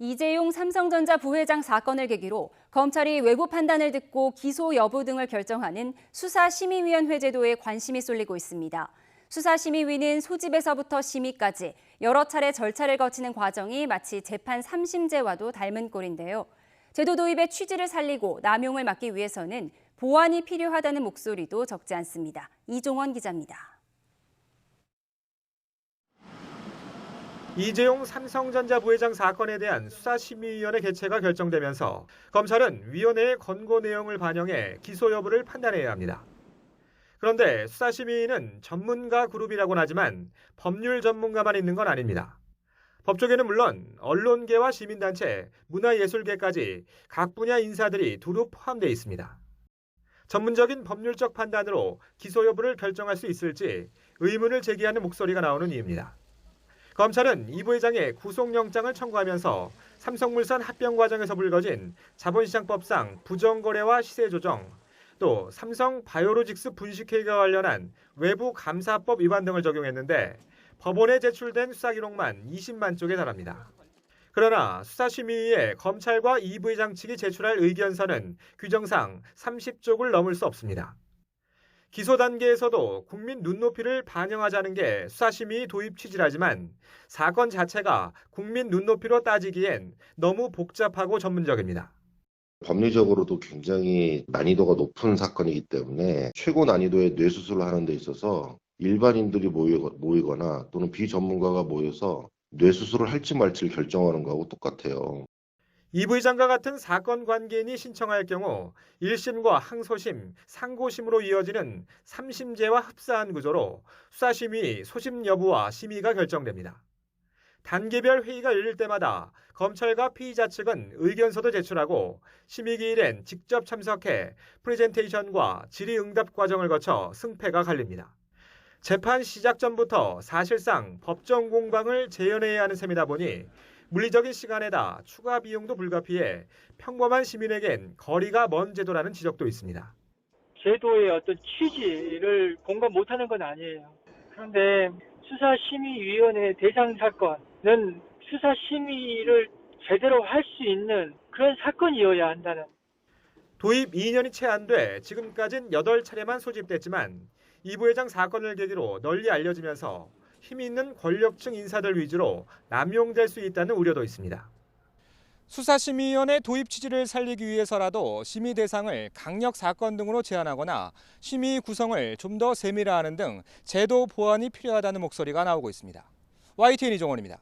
이재용 삼성전자 부회장 사건을 계기로 검찰이 외부 판단을 듣고 기소 여부 등을 결정하는 수사심의위원회 제도에 관심이 쏠리고 있습니다. 수사심의위는 소집에서부터 심의까지 여러 차례 절차를 거치는 과정이 마치 재판 3심제와도 닮은 꼴인데요. 제도 도입의 취지를 살리고 남용을 막기 위해서는 보완이 필요하다는 목소리도 적지 않습니다. 이종원 기자입니다. 이재용 삼성전자 부회장 사건에 대한 수사심의위원회 개최가 결정되면서 검찰은 위원회의 권고 내용을 반영해 기소 여부를 판단해야 합니다. 그런데 수사심의위는 전문가 그룹이라고는 하지만 법률 전문가만 있는 건 아닙니다. 법조계는 물론 언론계와 시민단체, 문화예술계까지 각 분야 인사들이 두루 포함되어 있습니다. 전문적인 법률적 판단으로 기소 여부를 결정할 수 있을지 의문을 제기하는 목소리가 나오는 이유입니다. 검찰은 이 부회장의 구속영장을 청구하면서 삼성물산 합병 과정에서 불거진 자본시장법상 부정거래와 시세조정, 또 삼성 바이오로직스 분식회계와 관련한 외부 감사법 위반 등을 적용했는데 법원에 제출된 수사 기록만 20만 쪽에 달합니다. 그러나 수사심의위에 검찰과 이 부회장 측이 제출할 의견서는 규정상 30쪽을 넘을 수 없습니다. 기소 단계에서도 국민 눈높이를 반영하자는 게 수사심의 도입 취지라지만 사건 자체가 국민 눈높이로 따지기엔 너무 복잡하고 전문적입니다. 법리적으로도 굉장히 난이도가 높은 사건이기 때문에 최고 난이도의 뇌수술을 하는 데 있어서 일반인들이 모이거나 또는 비전문가가 모여서 뇌수술을 할지 말지를 결정하는 거하고 똑같아요. 이 부회장과 같은 사건 관계인이 신청할 경우 1심과 항소심, 상고심으로 이어지는 3심제와 흡사한 구조로 수사심의 소심 여부와 심의가 결정됩니다. 단계별 회의가 열릴 때마다 검찰과 피의자 측은 의견서도 제출하고 심의기일엔 직접 참석해 프레젠테이션과 질의응답 과정을 거쳐 승패가 갈립니다. 재판 시작 전부터 사실상 법정 공방을 재연해야 하는 셈이다 보니 물리적인 시간에다 추가 비용도 불가피해 평범한 시민에겐 거리가 먼 제도라는 지적도 있습니다. 제도의 어떤 취지를 공감 못하는 건 아니에요. 그런데 수사심의위원회 대상 사건은 수사심의를 제대로 할 수 있는 그런 사건이어야 한다는. 도입 2년이 채 안 돼 지금까진 8차례만 소집됐지만 이 부회장 사건을 계기로 널리 알려지면서 힘 있는 권력층 인사들 위주로 남용될 수 있다는 우려도 있습니다. 수사심의위원회 도입 취지를 살리기 위해서라도 심의 대상을 강력 사건 등으로 제한하거나 심의 구성을 좀 더 세밀화하는 등 제도 보완이 필요하다는 목소리가 나오고 있습니다. YTN 이종원입니다.